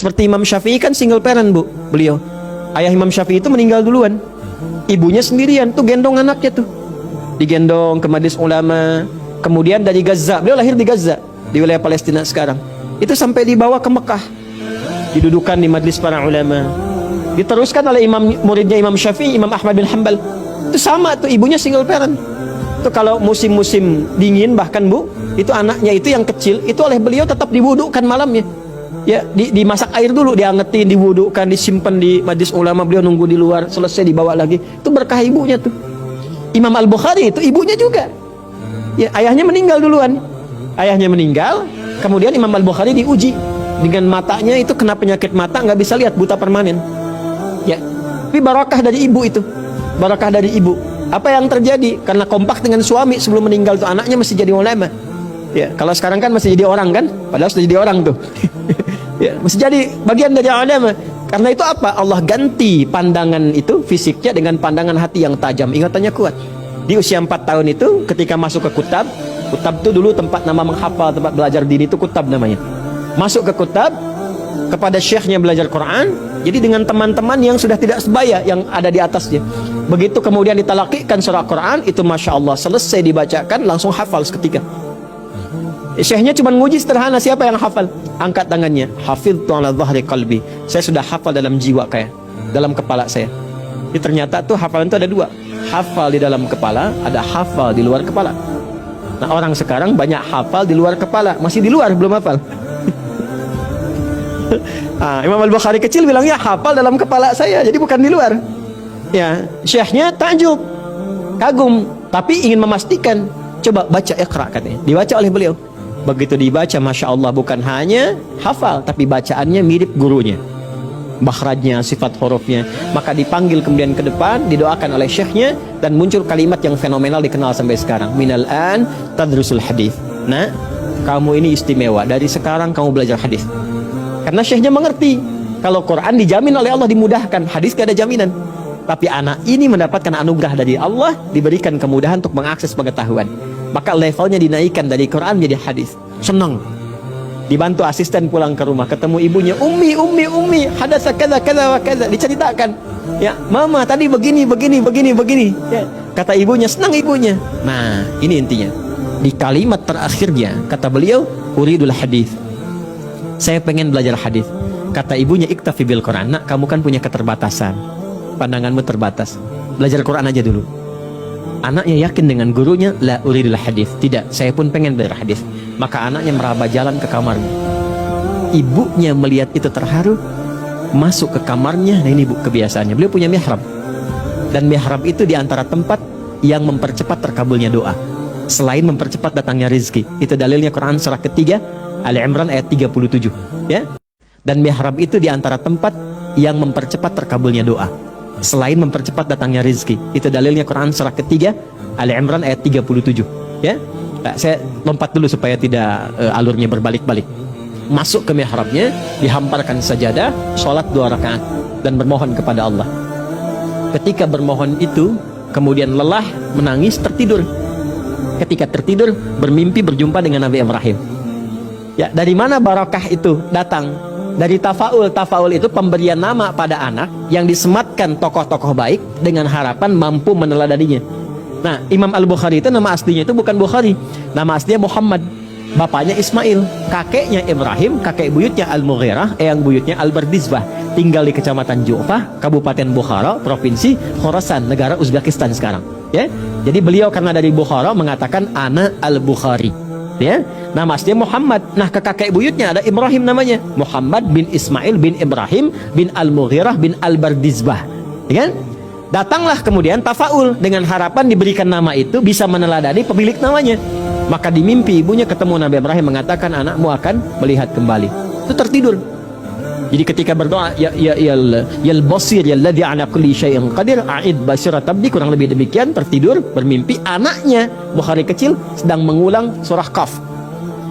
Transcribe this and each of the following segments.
Seperti Imam Syafi'i kan single parent, Bu, beliau. Ayah Imam Syafi'i itu meninggal duluan. Ibunya sendirian, tuh gendong anaknya tuh. Digendong ke Majelis Ulama. Kemudian dari Gaza, beliau lahir di Gaza, di wilayah Palestina sekarang. Itu sampai dibawa ke Mekah. Didudukan di Majelis para ulama. Diteruskan oleh muridnya Imam Syafi'i, Imam Ahmad bin Hanbal. Itu sama tuh, ibunya single parent. Itu kalau musim-musim dingin bahkan, Bu, itu anaknya itu yang kecil, itu oleh beliau tetap diwudukkan malamnya. Ya, dimasak air dulu, diangetin, diwudukkan, disimpan di Majelis Ulama, beliau nunggu di luar, selesai dibawa lagi. Itu berkah ibunya tuh. Imam Al-Bukhari itu ibunya juga. Ya, ayahnya meninggal duluan. Ayahnya meninggal, kemudian Imam Al-Bukhari diuji dengan matanya itu kena penyakit mata, nggak bisa lihat, buta permanen. Ya, tapi barakah dari ibu itu. Barakah dari ibu. Apa yang terjadi? Karena kompak dengan suami sebelum meninggal tuh, anaknya masih jadi ulama. Ya, kalau sekarang kan masih jadi orang kan? Padahal sudah jadi orang tuh. Ya, masih jadi bagian dari ulama. Karena itu apa? Allah ganti pandangan itu fisiknya dengan pandangan hati yang tajam, ingatannya kuat. Di usia 4 tahun itu ketika masuk ke Kutab itu dulu tempat nama menghafal, tempat belajar dini itu Kutab namanya. Masuk ke Kutab, kepada syekhnya belajar Quran. Jadi dengan teman-teman yang sudah tidak sebaya yang ada di atasnya. Begitu kemudian ditalakikan surah Quran, itu Masya Allah, selesai dibacakan langsung hafal seketika. Syekhnya cuma nguji sederhana, siapa yang hafal? Angkat tangannya. Hafidtu ala dhahri qalbi. Saya sudah hafal dalam jiwa kayak, dalam kepala saya. Jadi ternyata tuh hafalan itu ada dua. Hafal di dalam kepala, ada hafal di luar kepala. Nah, orang sekarang banyak hafal di luar kepala, masih di luar belum hafal. Imam Al-Bukhari kecil bilangnya hafal dalam kepala saya, jadi bukan di luar. Ya, syekhnya takjub, kagum, tapi ingin memastikan. Coba baca Iqra katanya, dibaca oleh beliau. Begitu dibaca, Masya Allah, bukan hanya hafal, tapi bacaannya mirip gurunya. Makhrajnya, sifat hurufnya. Maka dipanggil kemudian ke depan, didoakan oleh syekhnya, dan muncul kalimat yang fenomenal dikenal sampai sekarang. Minal an tadrusul hadis. Nah, kamu ini istimewa, dari sekarang kamu belajar hadis. Karena syekhnya mengerti, kalau Quran dijamin oleh Allah, dimudahkan, hadis gak ada jaminan. Tapi anak ini mendapatkan anugerah dari Allah, diberikan kemudahan untuk mengakses pengetahuan. Maka levelnya dinaikkan dari Quran menjadi hadis. Senang. Dibantu asisten pulang ke rumah, ketemu ibunya, Ummi, hadasa kada kada wa kada, diceritakan. Ya, mama tadi begini. Ya, kata ibunya, senang ibunya. Nah, ini intinya. Di kalimat terakhirnya, kata beliau, uridul hadis. Saya pengen belajar hadis. Kata ibunya, iktafi bil Quran. Nak, kamu kan punya keterbatasan. Pandanganmu terbatas. Belajar Quran aja dulu. Anaknya yakin dengan gurunya, la uridul hadis. Tidak, saya pun pengen belajar hadis. Maka anaknya meraba jalan ke kamarnya. Ibunya melihat itu terharu, masuk ke kamarnya. Nah, ini Bu kebiasaannya. Beliau punya mihrab. Dan mihrab itu diantara tempat yang mempercepat terkabulnya doa. Selain mempercepat datangnya rezeki. Itu dalilnya Quran surah ketiga, Ali Imran ayat 37. Ya. Dan mihrab itu diantara tempat yang mempercepat terkabulnya doa. Selain mempercepat datangnya rezeki. Itu dalilnya Quran surah ketiga, Ali Imran ayat 37. Ya. Nah, saya lompat dulu supaya tidak alurnya berbalik-balik. Masuk ke mihrabnya, dihamparkan sajadah, sholat 2 rakaat dan bermohon kepada Allah. Ketika bermohon itu, kemudian lelah, menangis, tertidur. Ketika tertidur, bermimpi berjumpa dengan Nabi Ibrahim. Ya, dari mana barakah itu datang? Dari tafaul. Tafaul itu pemberian nama pada anak yang disematkan tokoh-tokoh baik dengan harapan mampu meneladaninya. Nah, Imam Al-Bukhari itu nama aslinya itu bukan Bukhari. Nama aslinya Muhammad. Bapaknya Ismail, kakeknya Ibrahim, kakek buyutnya Al-Mughirah, eyang buyutnya Al-Bardizbah. Tinggal di Kecamatan Ju'fah, Kabupaten Bukhara, Provinsi Khorasan, negara Uzbekistan sekarang. Ya. Jadi beliau karena dari Bukhara mengatakan ana Al-Bukhari. Ya, nama aslinya Muhammad. Nah, ke kakek buyutnya ada Ibrahim namanya. Muhammad bin Ismail bin Ibrahim bin Al-Mughirah bin Al-Bardizbah. Ya kan? Datanglah kemudian tafaul dengan harapan diberikan nama itu bisa meneladani pemilik namanya. Maka di mimpi ibunya ketemu Nabi Ibrahim mengatakan anakmu akan melihat kembali. Itu tertidur. Jadi ketika berdoa yal basir alladzi ala kulli syai'in qadir a'id basirat abdi, kurang lebih demikian, tertidur bermimpi anaknya Bukhari kecil sedang mengulang surah Qaf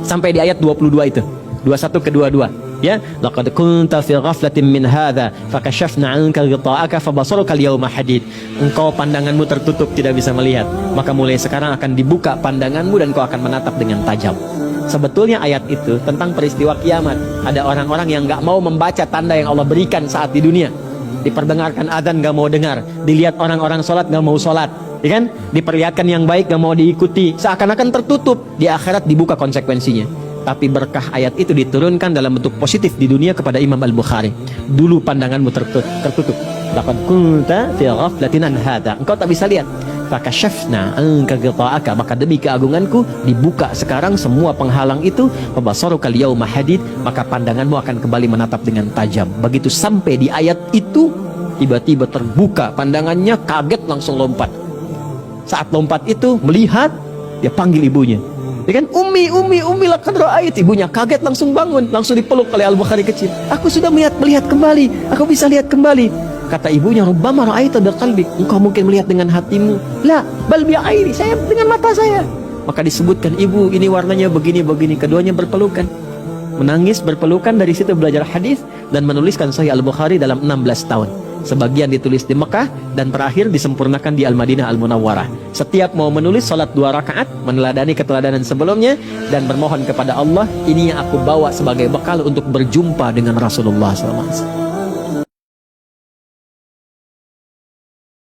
sampai di ayat 22 itu. 21 ke 22. Ya, laqad kunta fi ghaflatin min hadza fakashafna 'anka ghita'aka fabasaruka al-yawma hadid. Engkau pandanganmu tertutup tidak bisa melihat, maka mulai sekarang akan dibuka pandanganmu dan kau akan menatap dengan tajam. Sebetulnya ayat itu tentang peristiwa kiamat. Ada orang-orang yang nggak mau membaca tanda yang Allah berikan saat di dunia. Diperdengarkan azan nggak mau dengar, dilihat orang-orang sholat nggak mau sholat, ya kan? Diperlihatkan yang baik nggak mau diikuti, seakan-akan tertutup. Di akhirat dibuka konsekuensinya. Tapi berkah ayat itu diturunkan dalam bentuk positif di dunia kepada Imam Al-Bukhari. Dulu pandanganmu tertutup. Laqad kunta fi ghaflatin an hadza. Engkau tak bisa lihat. Fakashafna anka ghita'aka, maka demi keagunganku dibuka sekarang semua penghalang itu. Wabasaruka al-yawma hadid, maka pandanganmu akan kembali menatap dengan tajam. Begitu sampai di ayat itu, tiba-tiba terbuka pandangannya, kaget langsung lompat. Saat lompat itu melihat, dia panggil ibunya. Ya kan? Umi laqad ra'ait. Ibunya kaget langsung bangun, langsung dipeluk oleh Al-Bukhari kecil. Aku sudah melihat kembali, aku bisa lihat kembali. Kata ibunya, rubbama ra'aita biqalbik, engkau mungkin melihat dengan hatimu. La, bal bi'aini, saya dengan mata saya. Maka disebutkan, ibu ini warnanya begini. Keduanya berpelukan, menangis berpelukan. Dari situ belajar hadis dan menuliskan Sahih Al-Bukhari dalam 16 tahun. Sebagian ditulis di Mekah dan terakhir disempurnakan di Al-Madinah Al-Munawwarah. Setiap mau menulis salat 2 rakaat, meneladani keteladanan sebelumnya dan bermohon kepada Allah, ini yang aku bawa sebagai bekal untuk berjumpa dengan Rasulullah SAW.